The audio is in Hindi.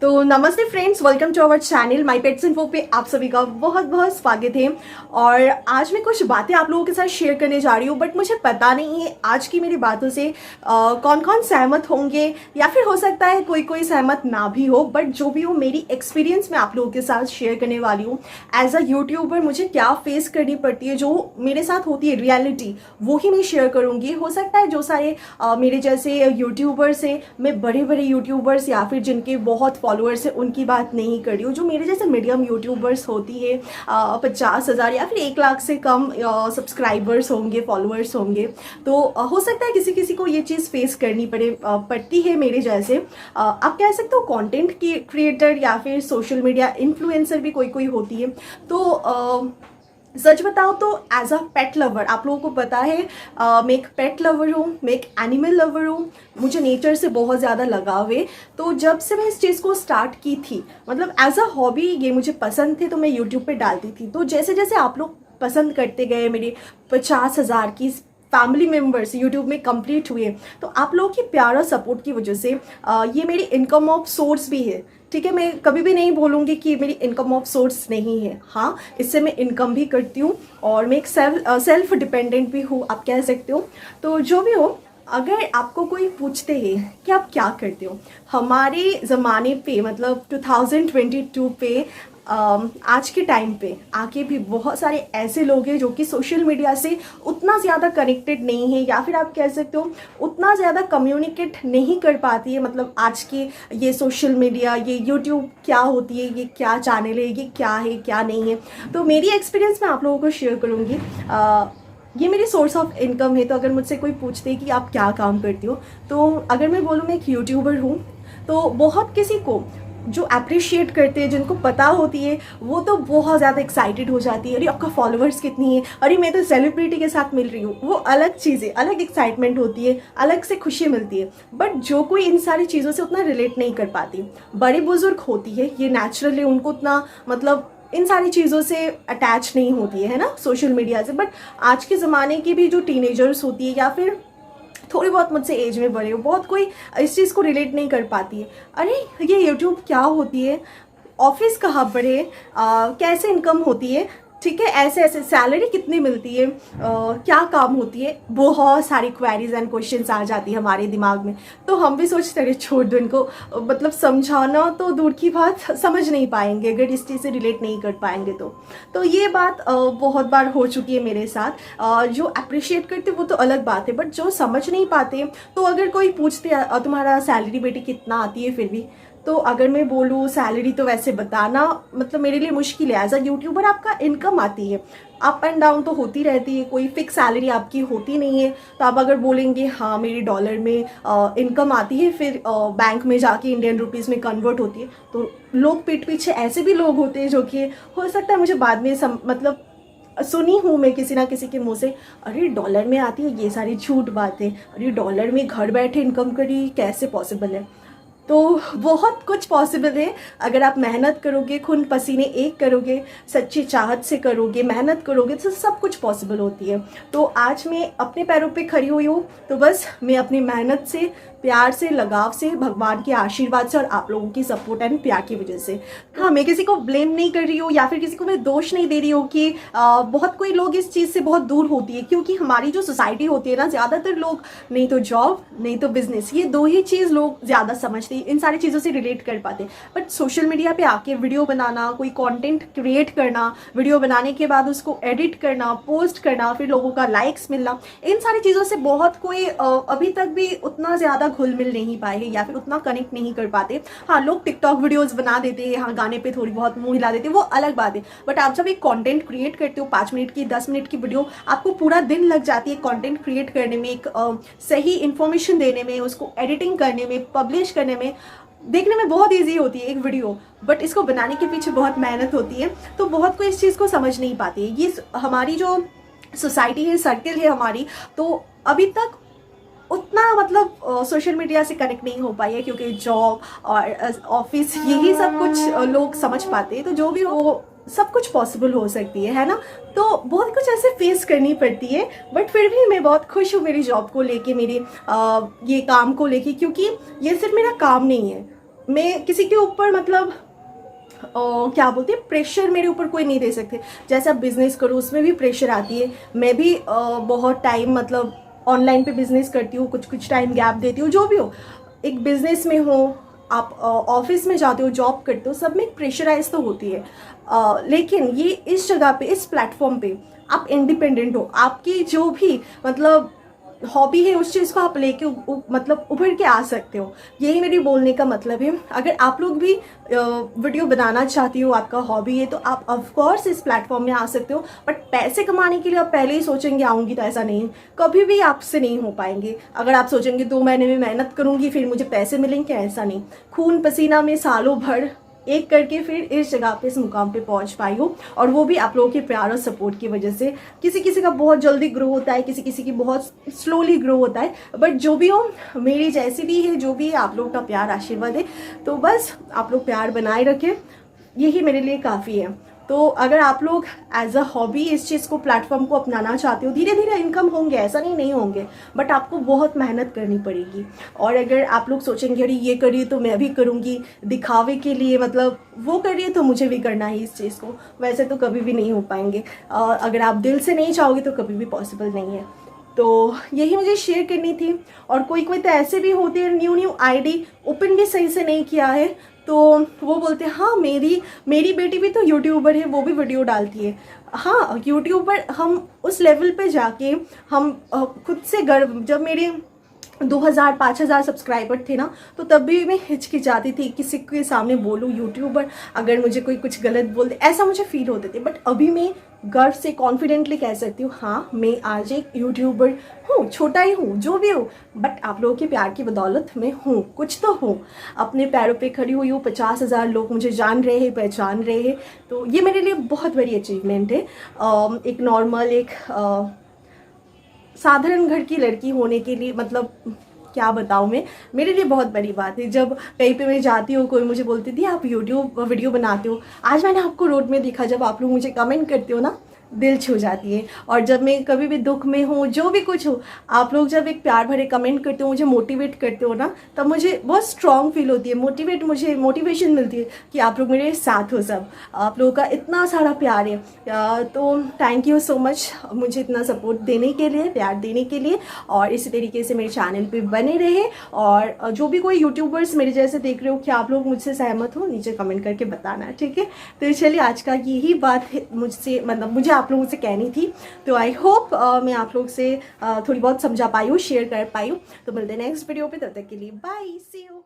तो नमस्ते friends, welcome to our channel my pets info पे आप सभी का बहुत बहुत स्वागत है। और आज मैं कुछ बातें आप लोगों के साथ शेयर करने जा रही हूँ, बट मुझे पता नहीं है आज की मेरी बातों से कौन कौन सहमत होंगे या फिर हो सकता है कोई कोई सहमत ना भी हो। बट जो भी हो, मेरी एक्सपीरियंस मैं आप लोगों के साथ शेयर करने वाली हूँ। एज अ यूट्यूबर मुझे क्या फेस करनी पड़ती है, जो मेरे साथ होती है रियलिटी, वो ही मैं शेयर करूँगी। हो सकता है जो सारे मेरे जैसे यूट्यूबर्स हैं, मैं बड़े बड़े यूट्यूबर्स या फिर जिनके बहुत फॉलोअर्स है उनकी बात नहीं कर रही हूँ। जो मेरे जैसे मीडियम यूट्यूबर्स होती है 50,000 या फिर 1 लाख से कम सब्सक्राइबर्स होंगे, फॉलोअर्स होंगे, तो हो सकता है किसी किसी को ये चीज़ फेस करनी पड़ती है मेरे जैसे। आप कह सकते हो कंटेंट क्रिएटर या फिर सोशल मीडिया इन्फ्लुएंसर भी कोई कोई होती है। तो सच बताओ तो एज अ पेट लवर, आप लोगों को पता है मैं एक पेट लवर हूँ, मैं एक एनिमल लवर हूँ। मुझे नेचर से बहुत ज़्यादा लगाव है। तो जब से मैं इस चीज़ को स्टार्ट की थी, मतलब एज अ हॉबी ये मुझे पसंद थे, तो मैं यूट्यूब पे डालती थी। तो जैसे जैसे आप लोग पसंद करते गए, मेरे 50,000 की फैमिली मेम्बर्स यूट्यूब में कंप्लीट हुए, तो आप लोगों की प्यार और सपोर्ट की वजह से ये मेरी इनकम ऑफ सोर्स भी है। ठीक है, मैं कभी भी नहीं बोलूँगी कि मेरी इनकम ऑफ सोर्स नहीं है। हाँ, इससे मैं इनकम भी करती हूँ और मैं एक सेल्फ डिपेंडेंट भी हूँ, आप कह सकते हो। तो जो भी हो, अगर आपको कोई पूछते हैं कि आप क्या करते हो, हमारे ज़माने पे मतलब 2022 पे आज के टाइम पे आके भी बहुत सारे ऐसे लोग हैं जो कि सोशल मीडिया से उतना ज़्यादा कनेक्टेड नहीं है, या फिर आप कह सकते हो उतना ज़्यादा कम्युनिकेट नहीं कर पाती है। मतलब आज के ये सोशल मीडिया, ये यूट्यूब क्या होती है, ये क्या चैनल है, ये क्या है क्या नहीं है। तो मेरी एक्सपीरियंस मैं आप लोगों को शेयर करूँगी। ये मेरी सोर्स ऑफ इनकम है। तो अगर मुझसे कोई पूछते हैं कि आप क्या काम करती हो, तो अगर मैं बोलूँ मैं एक यूट्यूबर हूँ, तो बहुत किसी को जो अप्रिशिएट करते हैं, जिनको पता होती है, वो तो बहुत ज़्यादा एक्साइटेड हो जाती है। अरे आपका फॉलोअर्स कितनी है, अरे मैं तो सेलिब्रिटी के साथ मिल रही हूँ। वो अलग चीज़ है, अलग एक्साइटमेंट होती है, अलग से खुशी मिलती है। बट जो कोई इन सारी चीज़ों से उतना रिलेट नहीं कर पाती, बड़े बुजुर्ग होती है, ये नेचुरली उनको उतना मतलब इन सारी चीज़ों से अटैच नहीं होती है ना, सोशल मीडिया से। बट आज के ज़माने की भी जो टीनेजर्स होती है या फिर थोड़ी बहुत मुझसे एज में बड़े हो, बहुत कोई इस चीज़ को रिलेट नहीं कर पाती है। अरे ये यूट्यूब क्या होती है, ऑफिस कहाँ पर है, कैसे इनकम होती है, ठीक है, ऐसे ऐसे सैलरी कितनी मिलती है, क्या काम होती है, बहुत सारी क्वेरीज एंड क्वेश्चंस आ जाती है हमारे दिमाग में। तो हम भी सोचते हैं छोड़ दो इनको, मतलब समझाना तो दूर की बात, समझ नहीं पाएंगे अगर इस चीज़ से रिलेट नहीं कर पाएंगे तो ये बात बहुत बार हो चुकी है मेरे साथ। जो अप्रिशिएट करते वो तो अलग बात है, बट जो समझ नहीं पाते, तो अगर कोई पूछते तुम्हारा सैलरी बेटी कितना आती है, फिर भी तो अगर मैं बोलूँ सैलरी तो वैसे बताना मतलब मेरे लिए मुश्किल है। एज अ यूट्यूबर आपका इनकम आती है, अप एंड डाउन तो होती रहती है, कोई फिक्स सैलरी आपकी होती नहीं है। तो आप अगर बोलेंगे हाँ मेरी डॉलर में इनकम आती है, फिर बैंक में जाके इंडियन रुपीज़ में कन्वर्ट होती है, तो लोग पीठ पीछे ऐसे भी लोग होते हैं जो कि हो सकता है मुझे बाद में मतलब सुनी हूँ मैं किसी ना किसी के मुंह से, अरे डॉलर में आती है, ये सारी झूठ बात है, अरे डॉलर में घर बैठे इनकम करी, कैसे पॉसिबल है। तो बहुत कुछ पॉसिबल है अगर आप मेहनत करोगे, खून पसीने एक करोगे, सच्ची चाहत से करोगे, मेहनत करोगे, तो सब कुछ पॉसिबल होती है। तो आज मैं अपने पैरों पे खड़ी हुई हूँ, तो बस मैं अपनी मेहनत से, प्यार से, लगाव से, भगवान के आशीर्वाद से और आप लोगों की सपोर्ट एंड प्यार की वजह से। हाँ, मैं किसी को ब्लेम नहीं कर रही हूँ या फिर किसी को मैं दोष नहीं दे रही हूँ कि बहुत कोई लोग इस चीज़ से बहुत दूर होती है, क्योंकि हमारी जो सोसाइटी होती है ना, ज़्यादातर लोग नहीं तो जॉब नहीं तो बिजनेस, ये दो ही चीज़ लोग ज़्यादा समझते हैं, इन सारी चीज़ों से रिलेट कर पाते। बट सोशल मीडिया पे आके वीडियो बनाना, कोई कंटेंट क्रिएट करना, वीडियो बनाने के बाद उसको एडिट करना, पोस्ट करना, फिर लोगों का लाइक्स मिलना, इन सारी चीज़ों से बहुत कोई अभी तक भी उतना ज़्यादा घुल मिल नहीं पाए हैं या फिर उतना कनेक्ट नहीं कर पाते। हाँ, लोग टिकटॉक वीडियोस बना देते हैं, हाँ गाने पे थोड़ी बहुत मुंह हिला देते हैं, वो अलग बात है। बट आप जब एक कंटेंट क्रिएट करते हो, 5 मिनट की 10 मिनट की वीडियो, आपको पूरा दिन लग जाती है कंटेंट क्रिएट करने में, एक सही इन्फॉर्मेशन देने में, उसको एडिटिंग करने में, पब्लिश करने में। देखने में बहुत ईजी होती है एक वीडियो, बट इसको बनाने के पीछे बहुत मेहनत होती है। तो बहुत कोई इस चीज़ को समझ नहीं पाती है। ये हमारी जो सोसाइटी है, सर्कल है हमारी, तो अभी तक उतना मतलब सोशल मीडिया से कनेक्ट नहीं हो पाई है, क्योंकि जॉब और ऑफिस यही सब कुछ लोग समझ पाते हैं। तो जो भी हो, सब कुछ पॉसिबल हो सकती है ना। तो बहुत कुछ ऐसे फेस करनी पड़ती है, बट फिर भी मैं बहुत खुश हूँ मेरी जॉब को लेके, मेरे ये काम को लेके, क्योंकि ये सिर्फ मेरा काम नहीं है, मैं किसी के ऊपर मतलब क्या बोलते हैं, प्रेशर मेरे ऊपर कोई नहीं दे सकते। जैसे आप बिजनेस करो उसमें भी प्रेशर आती है। मैं भी बहुत टाइम मतलब ऑनलाइन पे बिजनेस करती हूँ, कुछ कुछ टाइम गैप देती हूँ, जो भी हो। एक बिजनेस में हो, आप ऑफिस में जाते हो, जॉब करते हो, सब में प्रेशराइज तो होती है। लेकिन ये इस जगह पे, इस प्लेटफॉर्म पे आप इंडिपेंडेंट हो। आपकी जो भी मतलब हॉबी है उस चीज़ को आप लेके मतलब उभर के आ सकते हो। यही मेरी बोलने का मतलब है। अगर आप लोग भी वीडियो बनाना चाहती हो, आपका हॉबी है, तो आप ऑफ कोर्स इस प्लेटफॉर्म में आ सकते हो। बट पैसे कमाने के लिए आप पहले ही सोचेंगे आऊँगी, तो ऐसा नहीं है, कभी भी आपसे नहीं हो पाएंगे। अगर आप सोचेंगे 2 महीने में मेहनत करूँगी फिर मुझे पैसे मिलेंगे, ऐसा नहीं। खून पसीना में सालों भर एक करके फिर इस जगह पे, इस मुकाम पे पहुंच पाई हूँ। और वो भी आप लोगों के प्यार और सपोर्ट की वजह से। किसी किसी का बहुत जल्दी ग्रो होता है, किसी किसी की बहुत स्लोली ग्रो होता है, बट जो भी हो, मेरी जैसी भी है, जो भी है, आप लोग का प्यार आशीर्वाद है। तो बस आप लोग प्यार बनाए रखें, यही मेरे लिए काफ़ी है। तो अगर आप लोग एज अ हॉबी इस चीज़ को, प्लेटफॉर्म को अपनाना चाहते हो, धीरे धीरे इनकम होंगे, ऐसा नहीं होंगे, बट आपको बहुत मेहनत करनी पड़ेगी। और अगर आप लोग सोचेंगे अरे ये करिए तो मैं भी करूँगी, दिखावे के लिए, मतलब वो करिए तो मुझे भी करना है इस चीज़ को, वैसे तो कभी भी नहीं हो पाएंगे। अगर आप दिल से नहीं चाहोगे तो कभी भी पॉसिबल नहीं है। तो यही मुझे शेयर करनी थी। और कोई कोई तो ऐसे भी होते हैं, न्यू आईडी ओपन भी सही से नहीं किया है, तो वो बोलते हैं हाँ मेरी बेटी भी तो यूट्यूबर है, वो भी वीडियो डालती है। हाँ, यूट्यूबर हम उस लेवल पे जाके हम खुद से गर्व, जब मेरे 2000-5000 सब्सक्राइबर थे ना, तो तब भी मैं हिचकिचाती थी किसी के सामने बोलूँ यूट्यूबर, अगर मुझे कोई कुछ गलत बोल दे, ऐसा मुझे फील होते थे। बट अभी मैं गर्व से कॉन्फिडेंटली कह सकती हूँ हाँ मैं आज एक यूट्यूबर हूँ, छोटा ही हूँ, जो भी हूँ, बट आप लोगों के प्यार की बदौलत मैं हूँ, कुछ तो हूँ, अपने पैरों पे खड़ी हुई हूँ। 50,000 लोग मुझे जान रहे हैं, पहचान रहे हैं, तो ये मेरे लिए बहुत बड़ी अचीवमेंट है। एक नॉर्मल, एक साधारण घर की लड़की होने के लिए, मतलब क्या बताऊँ मैं, मेरे लिए बहुत बड़ी बात है। जब कहीं पे मैं जाती हूँ, कोई मुझे बोलती थी आप यूट्यूब वीडियो बनाते हो, आज मैंने आपको रोड में देखा, जब आप लोग मुझे कमेंट करते हो ना, दिल छू जाती है। और जब मैं कभी भी दुख में हूँ, जो भी कुछ हो, आप लोग जब एक प्यार भरे कमेंट करते हो, मुझे मोटिवेट करते हो ना, तब मुझे बहुत स्ट्रांग फील होती है, मुझे मोटिवेशन मिलती है कि आप लोग मेरे साथ हो। सब आप लोगों का इतना सारा प्यार है, तो थैंक यू सो मच मुझे इतना सपोर्ट देने के लिए, प्यार देने के लिए। और इसी तरीके से मेरे चैनल पे बने रहे। और जो भी कोई यूट्यूबर्स मेरे जैसे देख रहे हो, क्या आप लोग मुझसे सहमत हो, नीचे कमेंट करके बताना, ठीक है। तो चलिए, आज का यही बात है मुझसे, मतलब मुझे आप लोगों से कहनी थी। तो आई होप मैं आप लोग से थोड़ी बहुत समझा पाई हूँ, शेयर कर पाई हूँ। तो मिलते हैं नेक्स्ट वीडियो पे, तब तक के लिए बाय, सी यू।